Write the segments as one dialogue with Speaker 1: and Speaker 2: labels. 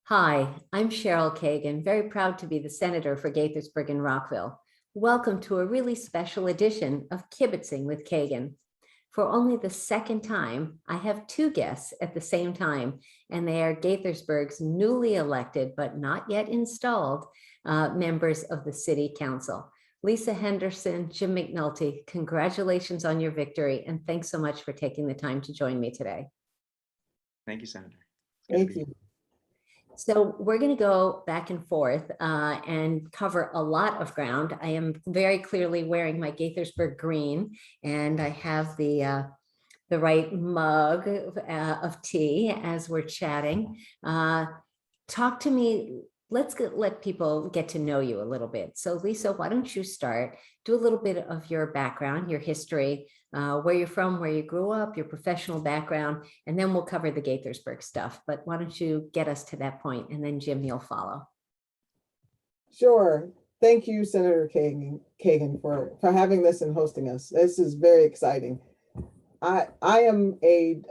Speaker 1: Hi, I'm Cheryl Kagan, very proud to be the senator for Gaithersburg and Rockville. Welcome to a really special edition of Kibbitzing with Kagan. For only the second time, I have two guests at the same time, and they are Gaithersburg's newly elected but not yet installed members of the City Council. Lisa Henderson, Jim McNulty, congratulations on your victory, and thanks so much for taking the time to join me today.
Speaker 2: Thank you, Senator.
Speaker 3: Thank you.
Speaker 1: So we're going to go back and forth and cover a lot of ground. I am very clearly wearing my Gaithersburg green, and I have the right mug of tea as we're chatting. Talk to me. Let people get to know you a little bit. So Lisa, why don't you start? Do a little bit of your background, your history, where you're from, where you grew up, your professional background, and then we'll cover the Gaithersburg stuff. But why don't you get us to that point, and then Jim, you'll follow.
Speaker 3: Sure. Thank you, Senator Kagan, for having this and hosting us. This is very exciting. I am a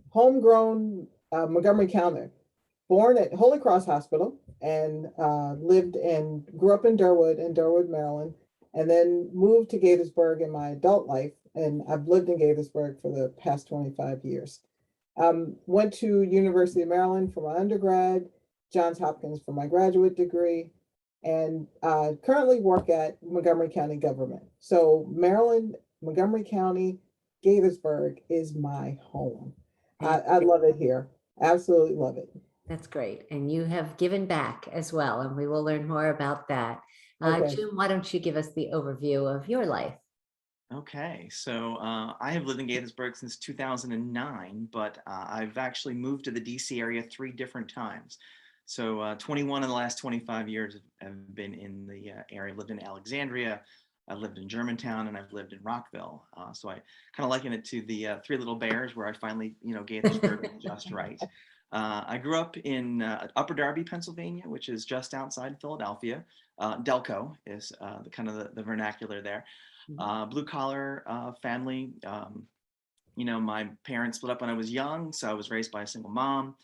Speaker 3: homegrown Montgomery County, born at Holy Cross Hospital, and grew up in Durwood, Maryland, and then moved to Gaithersburg in my adult life. And I've lived in Gaithersburg for the past 25 years. Went to University of Maryland for my undergrad, Johns Hopkins for my graduate degree, and currently work at Montgomery County government. So Maryland, Montgomery County, Gaithersburg is my home. I love it here. Absolutely love it.
Speaker 1: That's great. And you have given back as well, and we will learn more about that.
Speaker 3: Okay.
Speaker 1: Jim, why don't you give us the overview of your life?
Speaker 2: Okay, so I have lived in Gaithersburg since 2009, but I've actually moved to the DC area 3 different times. So 21 of the last 25 years have been in the area. I've lived in Alexandria, I've lived in Germantown, and I've lived in Rockville. So I kind of liken it to the 3 Little Bears, where I finally, Gaithersburg is just right. I grew up in Upper Darby, Pennsylvania, which is just outside Philadelphia. Delco is the vernacular there. Blue collar family. My parents split up when I was young, so I was raised by a single mom.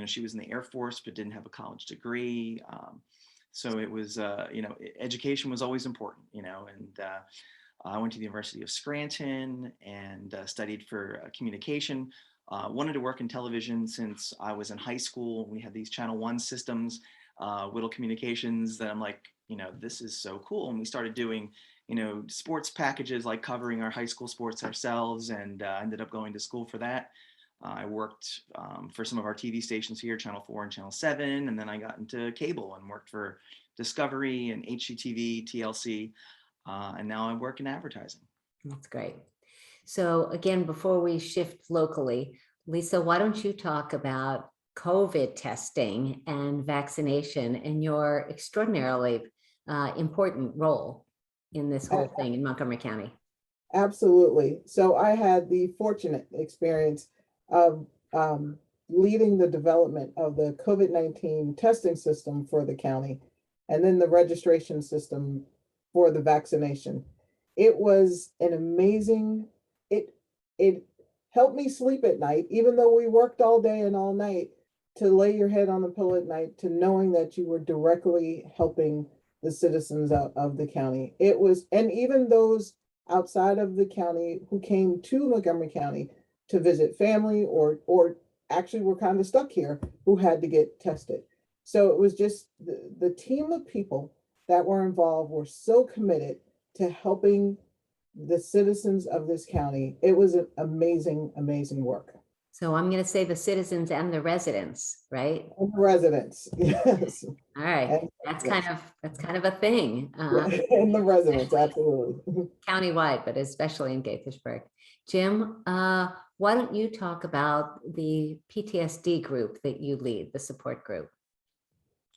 Speaker 2: She was in the Air Force but didn't have a college degree. So it was, education was always important, and I went to the University of Scranton and studied for communication. Wanted to work in television since I was in high school. We had these Channel 1 systems, Whittle Communications, that I'm like, this is so cool. And we started doing, sports packages, like covering our high school sports ourselves, and ended up going to school for that. I worked for some of our TV stations here, Channel 4 and Channel 7, and then I got into cable and worked for Discovery and HGTV, TLC, and now I work in advertising.
Speaker 1: That's great. So again, before we shift locally, Lisa, why don't you talk about COVID testing and vaccination and your extraordinarily important role in this whole thing in Montgomery County?
Speaker 3: Absolutely. So I had the fortunate experience of leading the development of the COVID-19 testing system for the county, and then the registration system for the vaccination. It was an amazing, it helped me sleep at night, even though we worked all day and all night, to lay your head on the pillow at night, to knowing that you were directly helping the citizens of the county. It was, and even those outside of the county who came to Montgomery County to visit family or actually were kind of stuck here, who had to get tested. So it was just the team of people that were involved were so committed to helping the citizens of this county. It was an amazing, amazing work.
Speaker 1: So I'm going to say the citizens and the residents, right?
Speaker 3: And the residents, yes.
Speaker 1: All right,
Speaker 3: And,
Speaker 1: that's
Speaker 3: yes.
Speaker 1: kind of a thing.
Speaker 3: And the residents, absolutely.
Speaker 1: Countywide, but especially in Gaithersburg. Jim, why don't you talk about the PTSD group that you lead, the support group?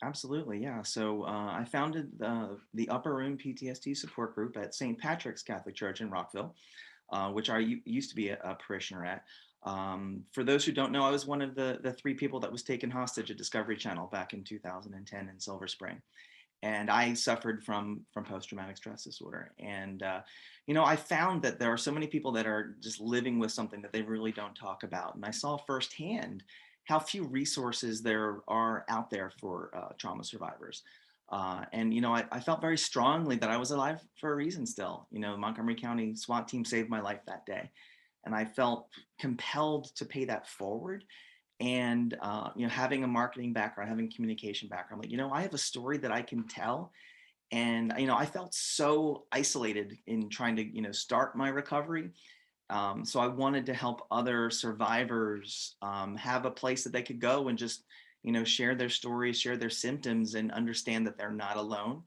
Speaker 2: Absolutely, yeah. So I founded the Upper Room PTSD support group at St. Patrick's Catholic Church in Rockville, which I used to be a parishioner at. For those who don't know, I was one of the 3 people that was taken hostage at Discovery Channel back in 2010 in Silver Spring. And I suffered from post-traumatic stress disorder. And, I found that there are so many people that are just living with something that they really don't talk about. And I saw firsthand how few resources there are out there for trauma survivors. And, you know, I felt very strongly that I was alive for a reason still. You know, Montgomery County SWAT team saved my life that day. And I felt compelled to pay that forward. And, you know, having a marketing background, having a communication background, like, you know, I have a story that I can tell. And, you know, I felt so isolated in trying to, you know, start my recovery. So I wanted to help other survivors have a place that they could go and just, you know, share their stories, share their symptoms, and understand that they're not alone.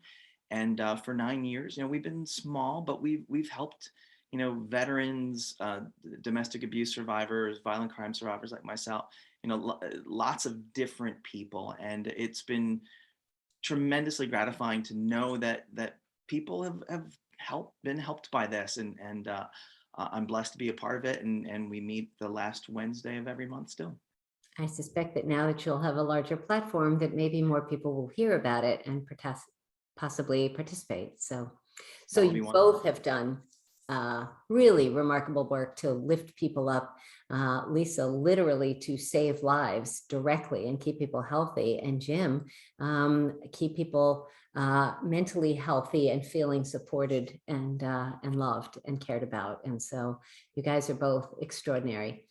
Speaker 2: And for 9 years, you know, we've been small, but we've helped, you know, veterans, domestic abuse survivors, violent crime survivors like myself, you know, lots of different people. And it's been tremendously gratifying to know that people have been helped by this. And I'm blessed to be a part of it. And we meet the last Wednesday of every month still.
Speaker 1: I suspect that now that you'll have a larger platform, that maybe more people will hear about it and possibly participate. So you both have done really remarkable work to lift people up. Lisa, literally to save lives directly and keep people healthy, and Jim, keep people mentally healthy and feeling supported and loved and cared about. And so you guys are both extraordinary.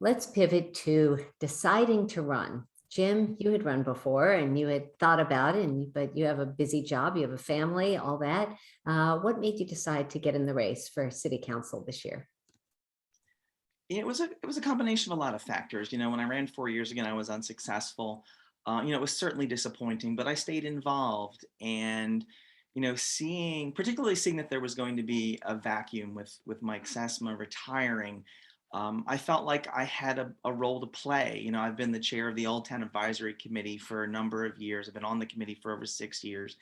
Speaker 1: Let's pivot to deciding to run. Jim, you had run before and you had thought about it, but you have a busy job, you have a family, all that. What made you decide to get in the race for city council this year?
Speaker 2: It was a combination of a lot of factors. You know, when I ran 4 years ago, I was unsuccessful. You know, it was certainly disappointing, but I stayed involved. And, you know, particularly seeing that there was going to be a vacuum with Mike Sesma retiring, I felt like I had a role to play. You know, I've been the chair of the Old Town Advisory Committee for a number of years. I've been on the committee for over 6 years.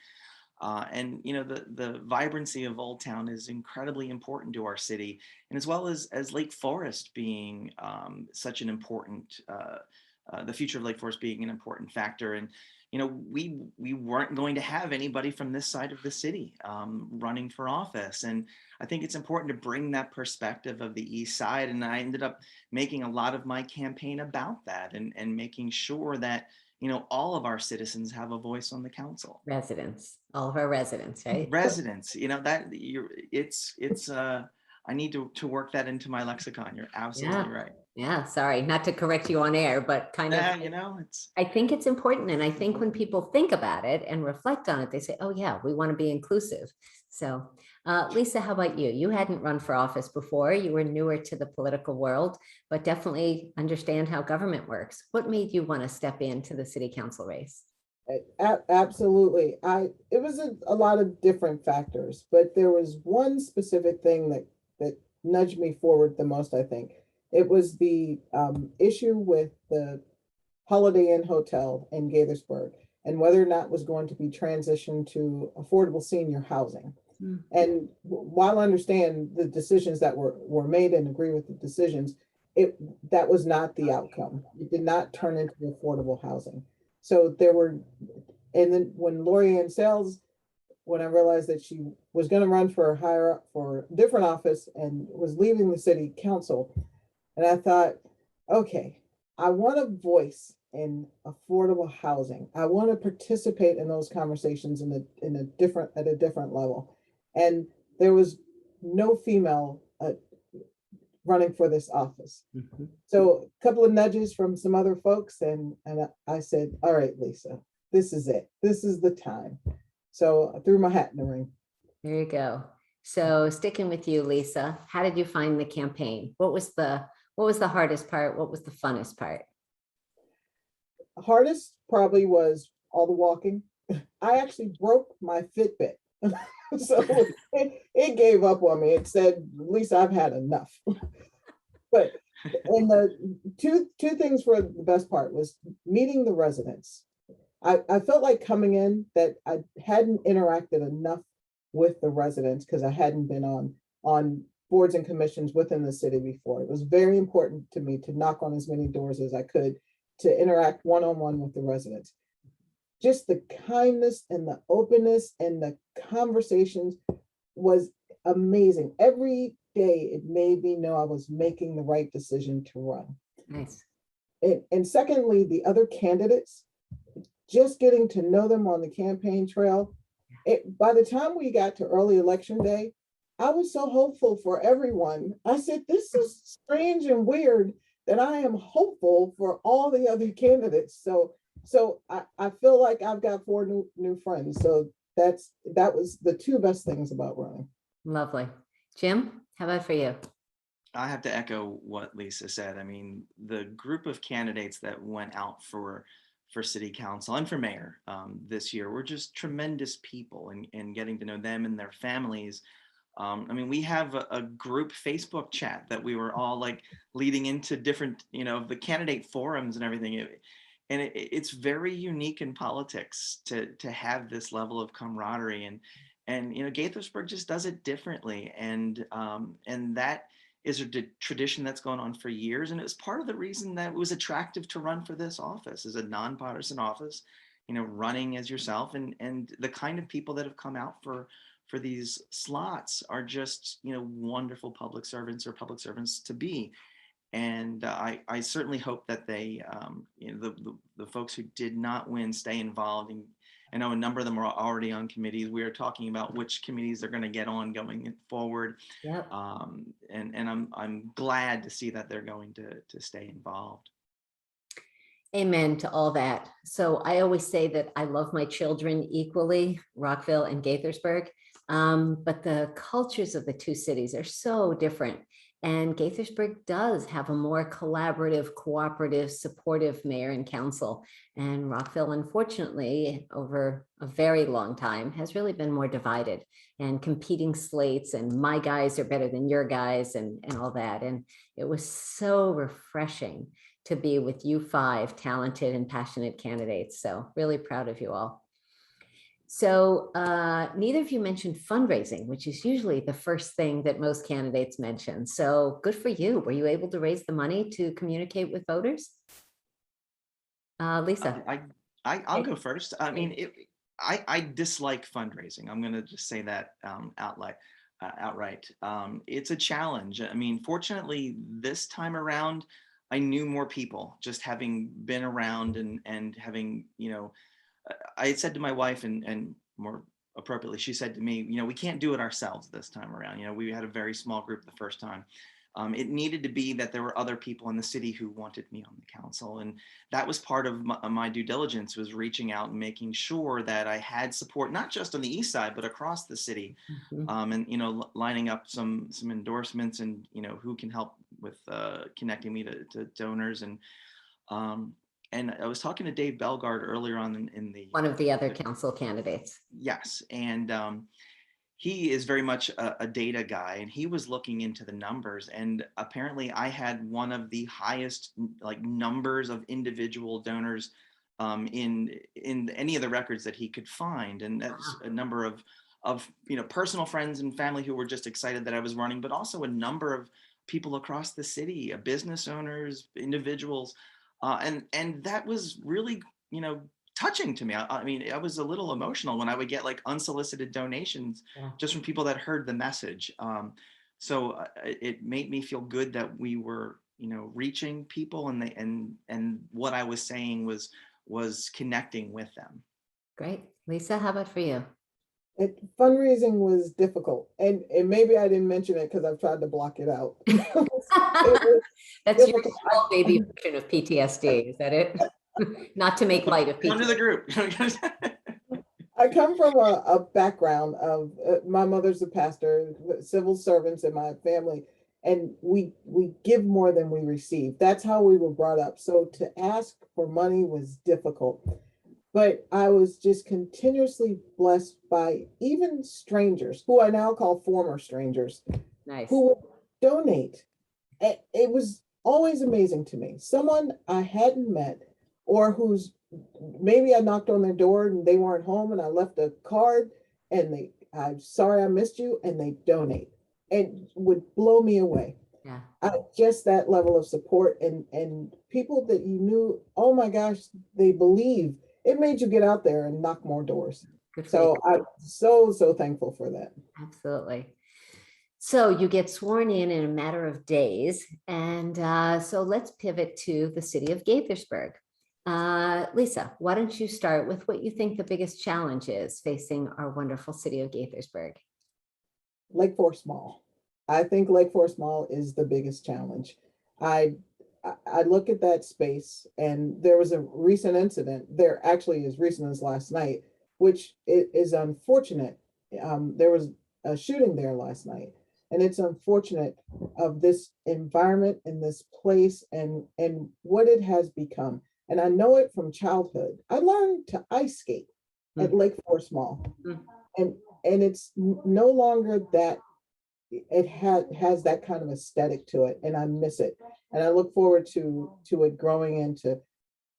Speaker 2: And, you know, the vibrancy of Old Town is incredibly important to our city, and as well as Lake Forest being such an important, the future of Lake Forest being an important factor. And, you know, we weren't going to have anybody from this side of the city running for office. And I think it's important to bring that perspective of the East Side. And I ended up making a lot of my campaign about that and making sure that, you know, all of our citizens have a voice on the council.
Speaker 1: Residents, all of our residents, right?
Speaker 2: Residents, you know, that I need to work that into my lexicon. You're absolutely right.
Speaker 1: Yeah, sorry, not to correct you on air, but kind of,
Speaker 2: you know,
Speaker 1: I think it's important. And I think when people think about it and reflect on it, they say, oh yeah, we want to be inclusive. So Lisa, how about you? You hadn't run for office before. You were newer to the political world, but definitely understand how government works. What made you want to step into the city council race?
Speaker 3: Absolutely. It was a lot of different factors, but there was one specific thing that nudged me forward the most, I think. It was the issue with the Holiday Inn Hotel in Gaithersburg and whether or not it was going to be transitioned to affordable senior housing. Mm-hmm. And while I understand the decisions that were made and agree with the decisions, that was not the outcome. It did not turn into affordable housing. So and then when Lori Ann Sales, when I realized that she was going to run for a different office and was leaving the city council, and I thought, okay, I want a voice in affordable housing. I want to participate in those conversations at a different level. And there was no female running for this office. Mm-hmm. So a couple of nudges from some other folks, and I said, all right, Lisa, this is it. This is the time. So I threw my hat in the ring.
Speaker 1: There you go. So sticking with you, Lisa, how did you find the campaign? What was the hardest part? What was the funnest part?
Speaker 3: Hardest probably was all the walking. I actually broke my Fitbit. So it gave up on me. It said, Lisa, I've had enough. But and the two things for the best part was meeting the residents. I felt like coming in that I hadn't interacted enough with the residents because I hadn't been on boards and commissions within the city before. It was very important to me to knock on as many doors as I could to interact one-on-one with the residents. Just the kindness and the openness and the conversations was amazing. Every day it made me know I was making the right decision to run.
Speaker 1: Nice.
Speaker 3: and secondly, the other candidates, just getting to know them on the campaign trail. By the time we got to early election day, I was so hopeful for everyone. I said, this is strange and weird that I am hopeful for all the other candidates. So I feel like I've got four new friends. So that was the two best things about running.
Speaker 1: Lovely. Jim, how about for you?
Speaker 2: I have to echo what Lisa said. I mean, the group of candidates that went out for city council and for mayor this year were just tremendous people, and getting to know them and their families. I mean, we have a group Facebook chat that we were all like leading into different, the candidate forums and everything. It's very unique in politics to have this level of camaraderie, and Gaithersburg just does it differently, and that is a tradition that's gone on for years, and it was part of the reason that it was attractive to run for this office as a nonpartisan office, running as yourself, and the kind of people that have come out for these slots are just wonderful public servants, or public servants to be. And I certainly hope that they the folks who did not win stay involved. And I know a number of them are already on committees. We are talking about which committees they're going to get on going forward.
Speaker 1: Yep.
Speaker 2: And I'm glad to see that they're going to stay involved.
Speaker 1: Amen to all that. So I always say that I love my children equally, Rockville and Gaithersburg, but the cultures of the two cities are so different. And Gaithersburg does have a more collaborative, cooperative, supportive mayor and council. And Rockville, unfortunately, over a very long time, has really been more divided, and competing slates, and my guys are better than your guys, and all that. And it was so refreshing to be with you five talented and passionate candidates. So really proud of you all. So neither of you mentioned fundraising, which is usually the first thing that most candidates mention. So good for you. Were you able to raise the money to communicate with voters? Lisa.
Speaker 2: I'll go first. I mean, I dislike fundraising. I'm going to just say that outright. It's a challenge. I mean, fortunately, this time around, I knew more people, just having been around and having, I had said to my wife, and more appropriately, she said to me, we can't do it ourselves this time around. We had a very small group the first time. It needed to be that there were other people in the city who wanted me on the council. And that was part of my due diligence, was reaching out and making sure that I had support, not just on the east side, but across the city.
Speaker 1: Mm-hmm.
Speaker 2: And, lining up some endorsements, and, who can help with connecting me to donors. And I was talking to Dave Belgard earlier on in the
Speaker 1: One of the other council candidates.
Speaker 2: Yes. And he is very much a data guy, and he was looking into the numbers, and apparently I had one of the highest numbers of individual donors in any of the records that he could find. And that's a number of personal friends and family who were just excited that I was running, but also a number of people across the city, business owners, individuals. And that was really, touching to me. I mean, I was a little emotional when I would get unsolicited donations just from people that heard the message. So it made me feel good that we were, reaching people, and what I was saying was connecting with them.
Speaker 1: Great. Lisa, how about for you?
Speaker 3: Fundraising was difficult, and maybe I didn't mention it because I've tried to block it out.
Speaker 1: That's difficult. Your small baby version of PTSD, is that it? Not to make light of PTSD.
Speaker 2: Under the group.
Speaker 3: I come from a background of my mother's a pastor, civil servants in my family, and we give more than we receive. That's how we were brought up. So to ask for money was difficult. But I was just continuously blessed by even strangers, who I now call former strangers,
Speaker 1: Nice.
Speaker 3: who would donate. It was always amazing to me. Someone I hadn't met, or who's maybe I knocked on their door and they weren't home, and I left a card, and I'm sorry I missed you, and they donate. It would blow me away.
Speaker 1: Yeah.
Speaker 3: Just that level of support, and people that you knew, oh my gosh, they believe. It made you get out there and knock more doors. So I'm so thankful for that.
Speaker 1: Absolutely. So you get sworn in a matter of days. And so let's pivot to the city of Gaithersburg. Lisa, why don't you start with what you think the biggest challenge is facing our wonderful city of Gaithersburg?
Speaker 3: Lake Forest Mall. I think Lake Forest Mall is the biggest challenge. I I look at that space, and there was a recent incident there, actually as recent as last night, which is unfortunate. There was a shooting there last night, and it's unfortunate of this environment and this place and what it has become. And I know it from childhood. I learned to ice skate at Lake Forest Mall,
Speaker 1: Mm.
Speaker 3: and it's no longer that. It has that kind of aesthetic to it, and I miss it. And I look forward to it growing into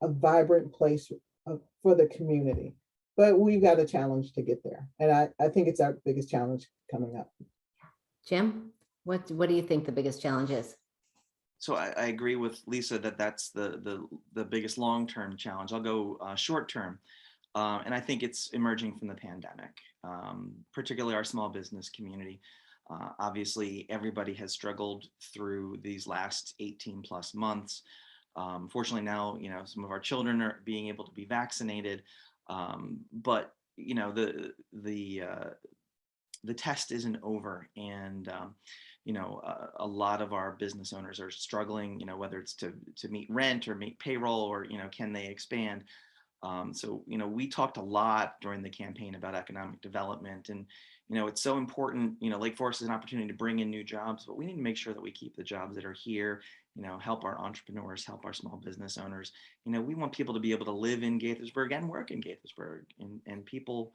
Speaker 3: a vibrant place for the community. But we've got a challenge to get there, and I think it's our biggest challenge coming up.
Speaker 1: Jim, what do you think the biggest challenge is?
Speaker 2: So I agree with Lisa that that's the biggest long-term challenge. I'll go short-term, and I think it's emerging from the pandemic, particularly our small business community. Obviously, everybody has struggled through these last 18 plus months. Fortunately, now some of our children are being able to be vaccinated, but the test isn't over, and a lot of our business owners are struggling. Whether it's to meet rent or meet payroll, or can they expand? So we talked a lot during the campaign about economic development, and it's so important. Lake Forest is an opportunity to bring in new jobs, but we need to make sure that we keep the jobs that are here. Help our entrepreneurs, help our small business owners. We want people to be able to live in Gaithersburg and work in Gaithersburg, and people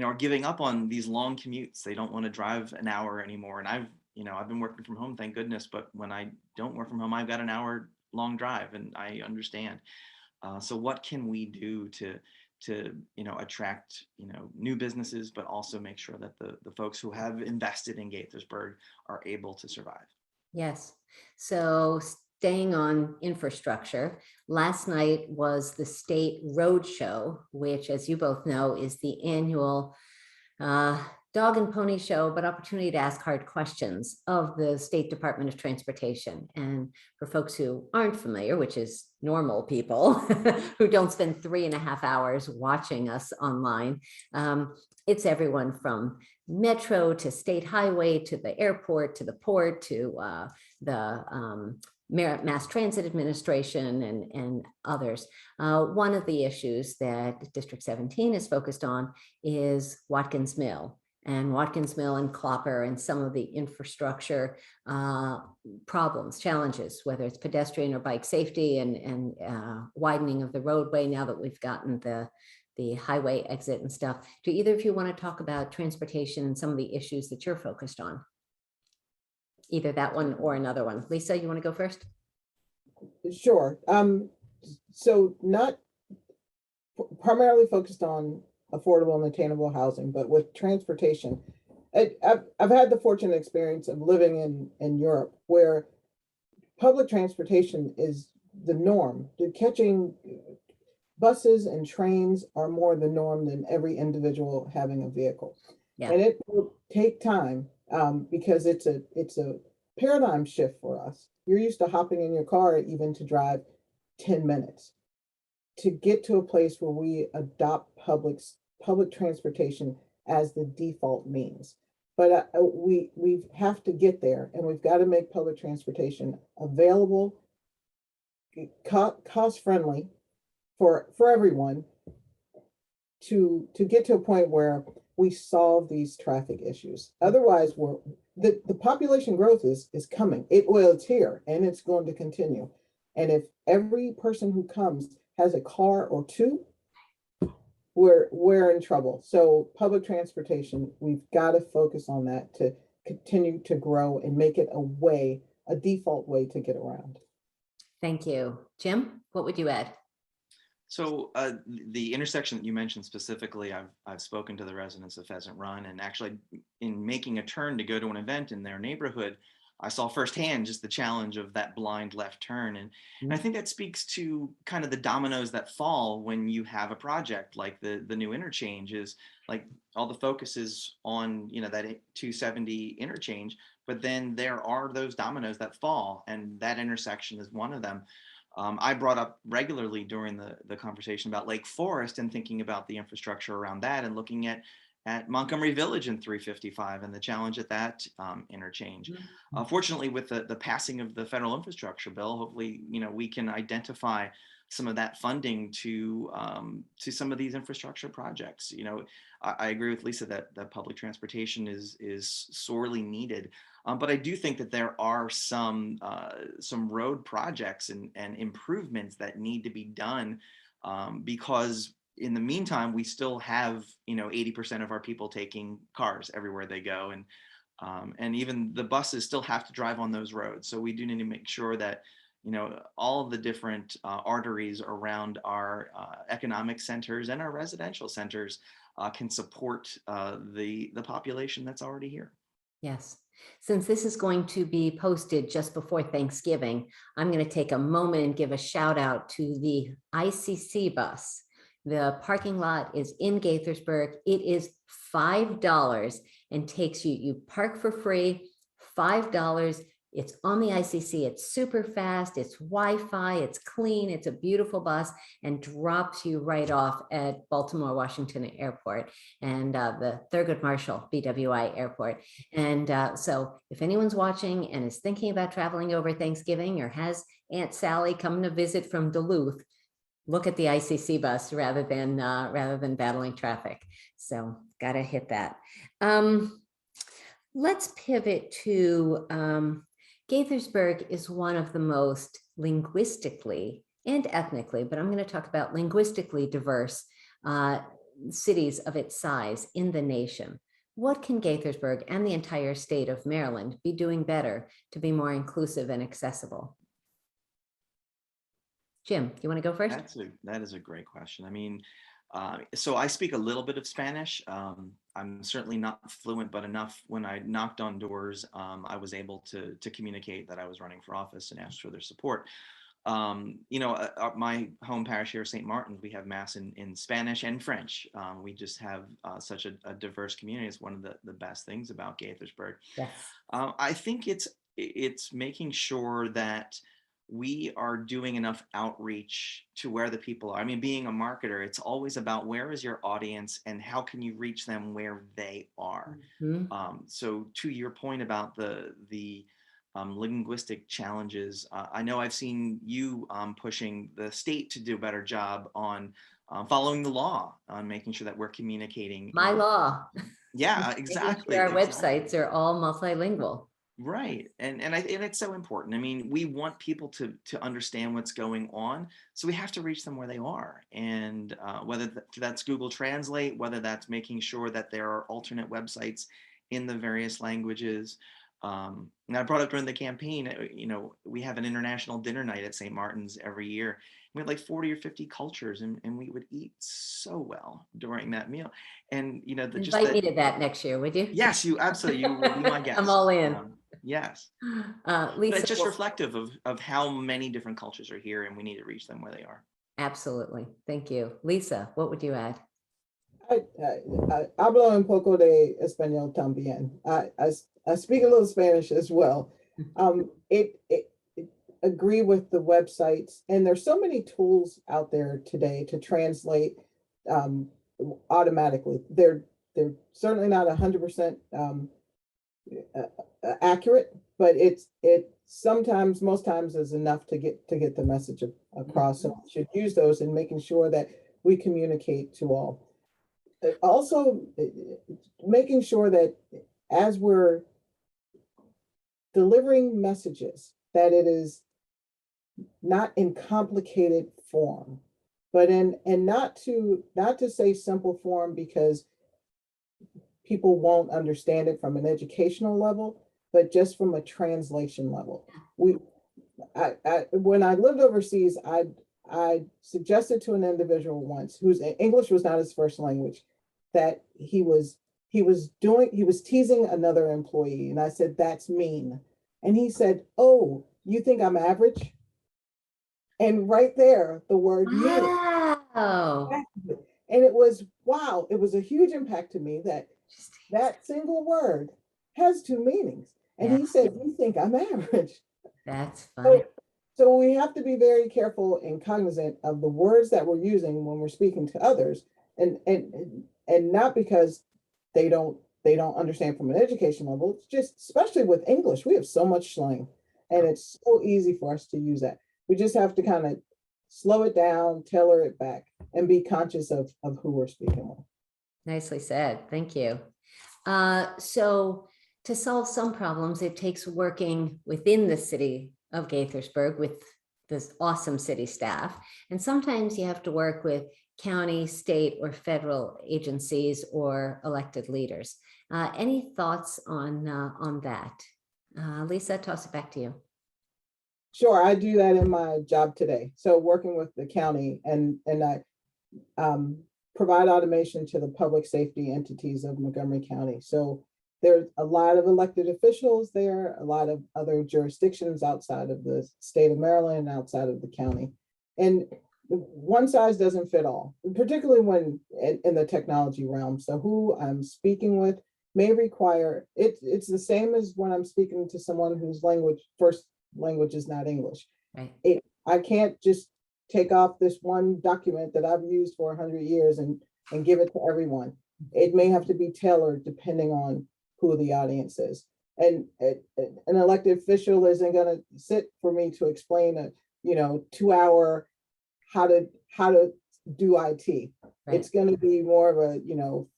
Speaker 2: are giving up on these long commutes. They don't want to drive an hour anymore. And I've been working from home, thank goodness, but when I don't work from home, I've got an hour long drive, and I understand. So what can we do to attract new businesses, but also make sure that the folks who have invested in Gaithersburg are able to survive?
Speaker 1: Yes. So staying on infrastructure, last night was the state road show, which, as you both know, is the annual dog and pony show, but opportunity to ask hard questions of the State Department of Transportation. And for folks who aren't familiar, which is normal people who don't spend 3.5 hours watching us online, it's everyone from metro to state highway to the airport to the port to the Mass Transit Administration and others. One of the issues that District 17 is focused on is Watkins Mill and Clopper, and some of the infrastructure problems, challenges, whether it's pedestrian or bike safety and widening of the roadway now that we've gotten the highway exit and stuff. Do either of you want to talk about transportation and some of the issues that you're focused on? Either that one or another one. Lisa, you want to go first?
Speaker 3: Sure. So not primarily focused on affordable and attainable housing, but with transportation. I've had the fortunate experience of living in Europe, where public transportation is the norm. Catching buses and trains are more the norm than every individual having a vehicle.
Speaker 1: Yeah.
Speaker 3: And it will take time, because it's a paradigm shift for us. You're used to hopping in your car even to drive 10 minutes. To get to a place where we adopt public transportation as the default means. But we have to get there, and we've got to make public transportation available, cost friendly for everyone, to get to a point where we solve these traffic issues. Otherwise, the population growth is coming. It's here, and it's going to continue. And if every person who comes has a car or two, we're in trouble. So public transportation, we've got to focus on that to continue to grow and make it a default way to get around.
Speaker 1: Thank you. Jim, what would you add?
Speaker 2: So the intersection that you mentioned specifically, I've spoken to the residents of Pheasant Run, and actually in making a turn to go to an event in their neighborhood, I saw firsthand just the challenge of that blind left turn. And I think that speaks to kind of the dominoes that fall when you have a project like the new interchange. Is like all the focus is on, that 270 interchange, but then there are those dominoes that fall, and that intersection is one of them. I brought up regularly during the conversation about Lake Forest and thinking about the infrastructure around that, and looking at Montgomery Village in 355 and the challenge at that interchange. Fortunately, with the passing of the federal infrastructure bill, hopefully, we can identify some of that funding to some of these infrastructure projects. I agree with Lisa that public transportation is sorely needed. But I do think that there are some road projects and improvements that need to be done, because in the meantime, we still have 80% of our people taking cars everywhere they go, and even the buses still have to drive on those roads. So we do need to make sure that all of the different arteries around our economic centers and our residential centers can support the population that's already here.
Speaker 1: Yes. Since this is going to be posted just before Thanksgiving, I'm going to take a moment and give a shout out to the ICC bus. The parking lot is in Gaithersburg. It is $5 and takes you park for free, $5. It's on the ICC. It's super fast. It's Wi-Fi. It's clean. It's a beautiful bus, and drops you right off at Baltimore Washington Airport and the Thurgood Marshall BWI Airport. And so if anyone's watching and is thinking about traveling over Thanksgiving, or has Aunt Sally coming to visit from Duluth, look at the ICC bus rather than battling traffic. So gotta hit that. Let's pivot to Gaithersburg is one of the most linguistically and ethnically, but I'm going to talk about linguistically diverse cities of its size in the nation. What can Gaithersburg and the entire state of Maryland be doing better to be more inclusive and accessible? Jim, you want to go first?
Speaker 2: That is a great question. I mean, so I speak a little bit of Spanish. I'm certainly not fluent, but enough when I knocked on doors, I was able to communicate that I was running for office and ask for their support. My home parish here, St. Martin, we have mass in Spanish and French. We just have such a diverse community. It's one of the best things about Gaithersburg.
Speaker 1: Yes.
Speaker 2: I think it's making sure that we are doing enough outreach to where the people are. I mean, being a marketer, it's always about where is your audience and how can you reach them where they are. Mm-hmm. So to your point about the linguistic challenges, I know I've seen you pushing the state to do a better job on following the law, on making sure that we're communicating.
Speaker 1: My law.
Speaker 2: Yeah, exactly.
Speaker 1: Our websites are all multilingual.
Speaker 2: Right. And it's so important. I mean, we want people to understand what's going on. So we have to reach them where they are. And whether that's Google Translate, whether that's making sure that there are alternate websites in the various languages. And I brought up during the campaign, we have an international dinner night at St. Martin's every year. We had like 40 or 50 cultures, and we would eat so well during that meal. And
Speaker 1: invite me to that next year, would you?
Speaker 2: Yes, you absolutely. You will be my guest.
Speaker 1: I'm all in.
Speaker 2: Yes.
Speaker 1: Lisa,
Speaker 2: but it's just reflective of how many different cultures are here, and we need to reach them where they are.
Speaker 1: Absolutely. Thank you. Lisa, what would you add?
Speaker 3: Hablo un poco de español también. I speak a little Spanish as well. Agree with the websites, and there's so many tools out there today to translate automatically. They're certainly not 100% accurate, but it sometimes, most times, is enough to get the message across. So we should use those in making sure that we communicate to all. Also, making sure that as we're delivering messages, that it is not in complicated form, but not to say simple form because people won't understand it from an educational level, but just from a translation level. When I lived overseas, I suggested to an individual once whose English was not his first language that he was teasing another employee, and I said, "That's mean." And he said, "Oh, you think I'm average?" And right there, the word meaning.
Speaker 1: Wow.
Speaker 3: And it was, wow, it was a huge impact to me that that single word has two meanings. And
Speaker 1: Yeah,
Speaker 3: he said, "You think I'm average?"
Speaker 1: that's funny.
Speaker 3: So, so we have to be very careful and cognizant of the words that we're using when we're speaking to others, and not because they don't understand from an education level. It's just, especially with English, we have so much slang, and it's so easy for us to use that. We just have to kind of slow it down, tailor it back, and be conscious of who we're speaking with.
Speaker 1: Nicely said. Thank you. So to solve some problems, it takes working within the city of Gaithersburg with this awesome city staff. And sometimes you have to work with county, state, or federal agencies or elected leaders. Any thoughts on that? Lisa, toss it back to you.
Speaker 3: Sure, I do that in my job today. So working with the county, and I provide automation to the public safety entities of Montgomery County. So there's a lot of elected officials there, a lot of other jurisdictions outside of the state of Maryland, outside of the county. And one size doesn't fit all, particularly when in the technology realm. So who I'm speaking with may require, it's the same as when I'm speaking to someone whose first language is not English.
Speaker 1: Right.
Speaker 3: I can't just take off this one document that I've used for 100 years and give it to everyone. It may have to be tailored depending on who the audience is. And an elected official isn't going to sit for me to explain a 2-hour how to do IT.
Speaker 1: Right.
Speaker 3: It's going to be more of a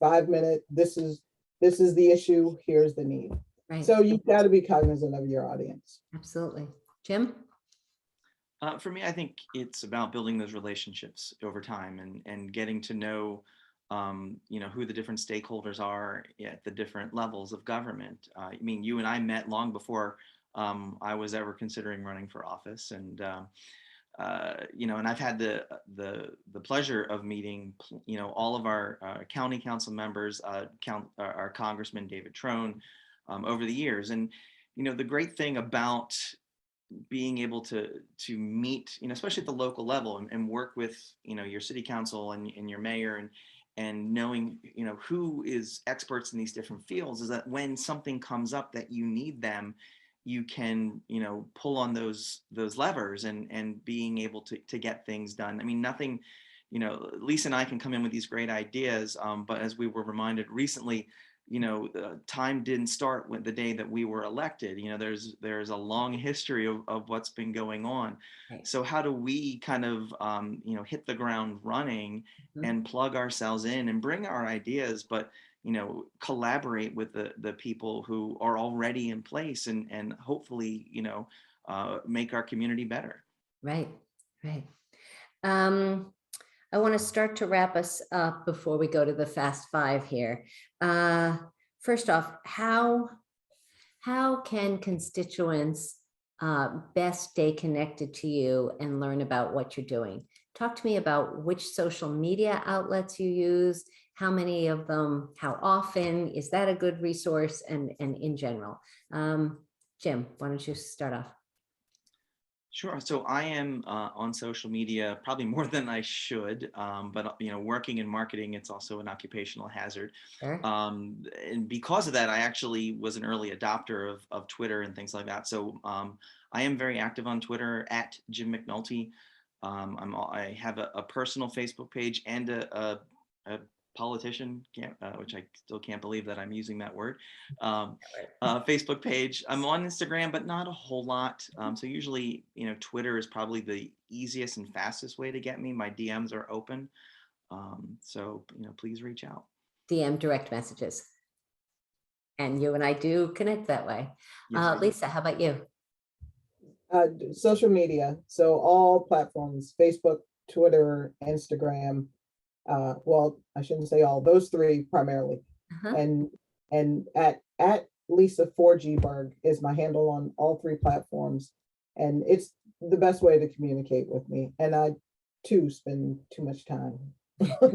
Speaker 3: 5-minute. This is the issue. Here's the need.
Speaker 1: Right.
Speaker 3: So you've got to be cognizant of your audience.
Speaker 1: Absolutely. Jim?
Speaker 2: For me, I think it's about building those relationships over time and getting to know, who the different stakeholders are at the different levels of government. I mean, you and I met long before I was ever considering running for office, and and I've had the pleasure of meeting, all of our county council members, our Congressman David Trone, over the years. And the great thing about being able to meet, especially at the local level, and work with, your city council and your mayor, and knowing, who is experts in these different fields, is that when something comes up that you need them, you can, pull on those levers and being able to get things done. I mean, nothing, Lisa and I can come in with these great ideas, but as we were reminded recently, time didn't start with the day that we were elected. There's a long history of what's been going on.
Speaker 1: Right.
Speaker 2: So how do we kind of, hit the ground running and plug ourselves in and bring our ideas, but, collaborate with the people who are already in place and hopefully, make our community better.
Speaker 1: Right. Right. I want to start to wrap us up before we go to the fast five here. First off, how can constituents best stay connected to you and learn about what you're doing? Talk to me about which social media outlets you use, how many of them, how often, is that a good resource, and in general. Jim, why don't you start off?
Speaker 2: Sure. So I am on social media probably more than I should, but working in marketing, it's also an occupational hazard.
Speaker 1: Sure.
Speaker 2: And because of that, I actually was an early adopter of Twitter and things like that. So I am very active on Twitter at Jim McNulty. I have a personal Facebook page and a politician, which I still can't believe that I'm using that word, Facebook page. I'm on Instagram, but not a whole lot. So usually, Twitter is probably the easiest and fastest way to get me. My DMs are open. So, please reach out.
Speaker 1: DM direct messages. And you and I do connect that way.
Speaker 2: Yes,
Speaker 1: Lisa, how about you?
Speaker 3: Social media. So all platforms: Facebook, Twitter, Instagram. Well, I shouldn't say all, those three primarily. And at Lisa 4Gberg is my handle on all three platforms. And it's the best way to communicate with me. And I too spend too much time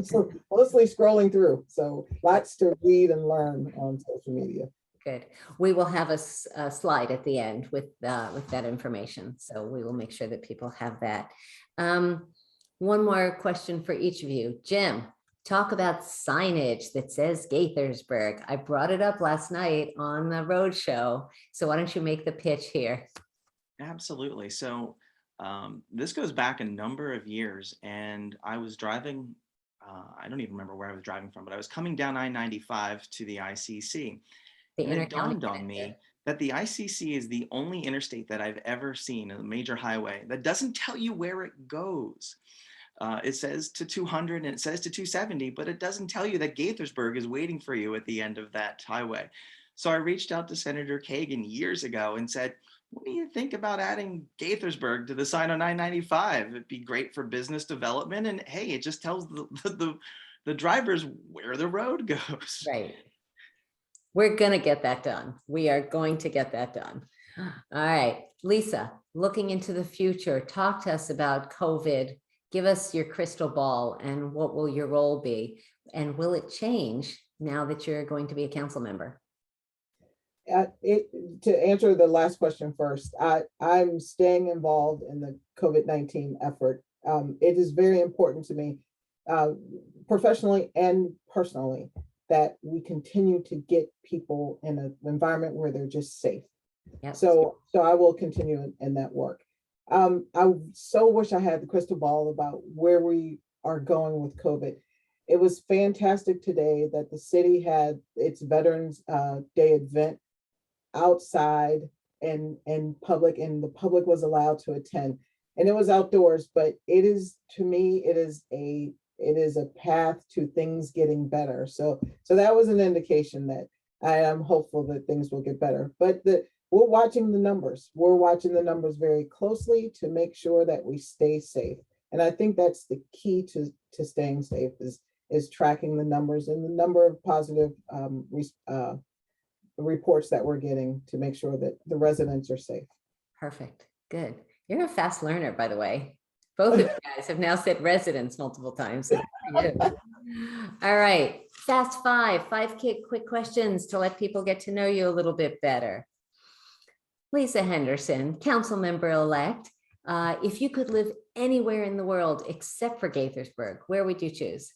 Speaker 3: so mostly scrolling through. So lots to read and learn on social media.
Speaker 1: Good. We will have a slide at the end with that information. So we will make sure that people have that. One more question for each of you. Jim, talk about signage that says Gaithersburg. I brought it up last night on the road show. So why don't you make the pitch here?
Speaker 2: Absolutely. So this goes back a number of years, and I was driving, I don't even remember where I was driving from, but I was coming down I-95 to the ICC. And it dawned on me that the ICC is the only interstate that I've ever seen, a major highway, that doesn't tell you where it goes. It says to 200 and it says to 270, but it doesn't tell you that Gaithersburg is waiting for you at the end of that highway. So I reached out to Senator Kagan years ago and said, what do you think about adding Gaithersburg to the sign on I-95? It'd be great for business development. And hey, it just tells the drivers where the road goes.
Speaker 1: Right. We're going to get that done. We are going to get that done. All right, Lisa, looking into the future, talk to us about COVID. Give us your crystal ball and what will your role be? And will it change now that you're going to be a council member?
Speaker 3: To answer the last question first, I'm staying involved in the COVID-19 effort. It is very important to me, professionally and personally, that we continue to get people in an environment where they're just safe.
Speaker 1: Yep.
Speaker 3: So I will continue in that work. I so wish I had the crystal ball about where we are going with COVID. It was fantastic today that the city had its Veterans Day event outside and public, and the public was allowed to attend. And it was outdoors, but it is, to me, it is a path to things getting better. So that was an indication that I am hopeful that things will get better. But we're watching the numbers. We're watching the numbers very closely to make sure that we stay safe. And I think that's the key to staying safe is tracking the numbers and the number of positive reports that we're getting to make sure that the residents are safe.
Speaker 1: Perfect. Good. You're a fast learner, by the way. Both of you guys have now said residents multiple times. All right. Fast five quick questions to let people get to know you a little bit better. Lisa Henderson, council member elect. If you could live anywhere in the world except for Gaithersburg, where would you choose?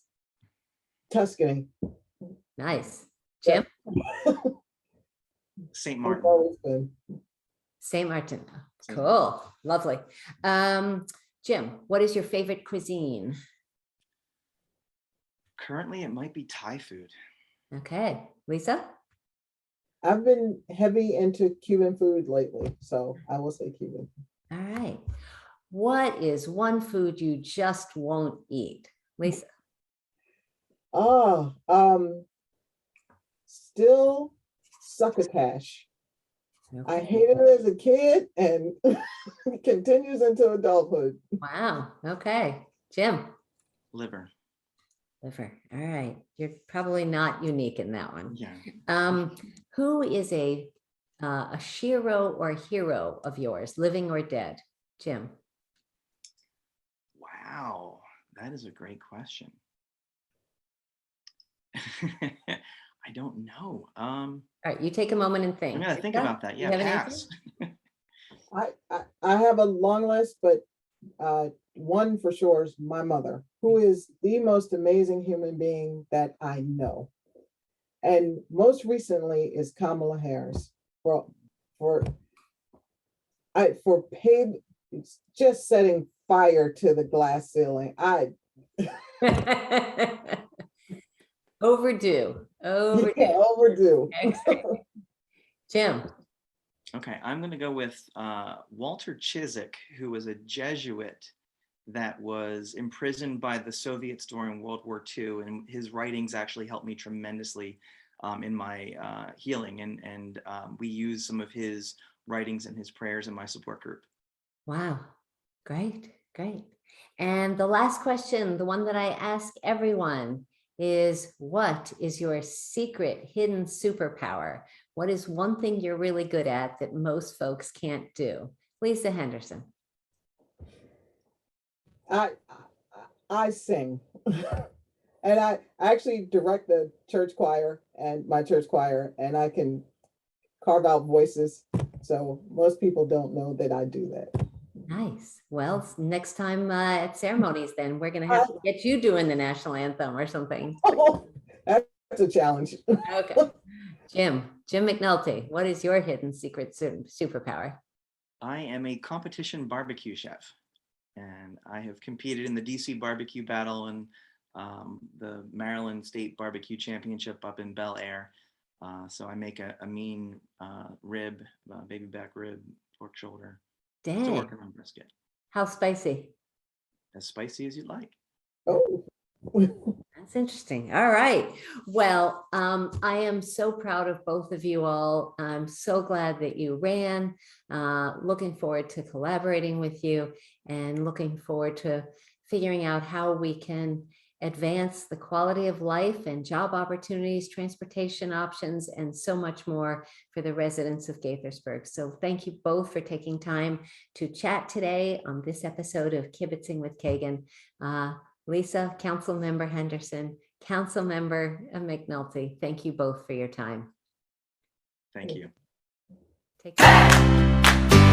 Speaker 3: Tuscany.
Speaker 1: Nice. Jim?
Speaker 2: St. Martin.
Speaker 1: St. Martin. Cool. Lovely. Jim, what is your favorite cuisine?
Speaker 2: Currently, it might be Thai food.
Speaker 1: Okay. Lisa?
Speaker 3: I've been heavy into Cuban food lately, so I will say Cuban.
Speaker 1: All right. What is one food you just won't eat? Lisa?
Speaker 3: Still succotash.
Speaker 1: Okay.
Speaker 3: I hated it as a kid and it continues into adulthood.
Speaker 1: Wow. Okay. Jim?
Speaker 2: Liver.
Speaker 1: Liver. All right. You're probably not unique in that one.
Speaker 2: Yeah.
Speaker 1: Who is a shiro or hero of yours, living or dead? Jim?
Speaker 2: Wow, that is a great question. I don't know.
Speaker 1: All right, you take a moment and think.
Speaker 2: I'm gonna think about that. Yeah, pass.
Speaker 3: I have a long list, but one for sure is my mother, who is the most amazing human being that I know. And most recently is Kamala Harris for paid, just setting fire to the glass ceiling.
Speaker 1: Overdue.
Speaker 3: Yeah, overdue.
Speaker 1: Jim?
Speaker 2: Okay, I'm going to go with Walter Chiswick, who was a Jesuit that was imprisoned by the Soviets during World War II, and his writings actually helped me tremendously in my healing, and we use some of his writings and his prayers in my support group.
Speaker 1: Wow, great. And the last question, the one that I ask everyone, is what is your secret hidden superpower? What is one thing you're really good at that most folks can't do? Lisa Henderson.
Speaker 3: I sing. And I actually direct the church choir and my church choir, and I can carve out voices. So most people don't know that I do that.
Speaker 1: Nice. Well, next time at ceremonies, then we're going to have to get you doing the national anthem or something.
Speaker 3: That's a challenge.
Speaker 1: Okay. Jim McNulty, what is your hidden secret superpower?
Speaker 2: I am a competition barbecue chef, and I have competed in the DC barbecue battle and the Maryland State Barbecue Championship up in Bel Air. So I make a mean rib, baby back rib, pork shoulder. Still
Speaker 1: Dang.
Speaker 2: working on brisket.
Speaker 1: How spicy?
Speaker 2: As spicy as you'd like.
Speaker 3: Oh.
Speaker 1: That's interesting. All right. Well, I am so proud of both of you all. I'm so glad that you ran. Looking forward to collaborating with you and looking forward to figuring out how we can advance the quality of life and job opportunities, transportation options, and so much more for the residents of Gaithersburg. So thank you both for taking time to chat today on this episode of Kibbitzing with Kagan. Lisa, Councilmember Henderson, Councilmember McNulty, thank you both for your time.
Speaker 2: Thank you.
Speaker 1: Take care.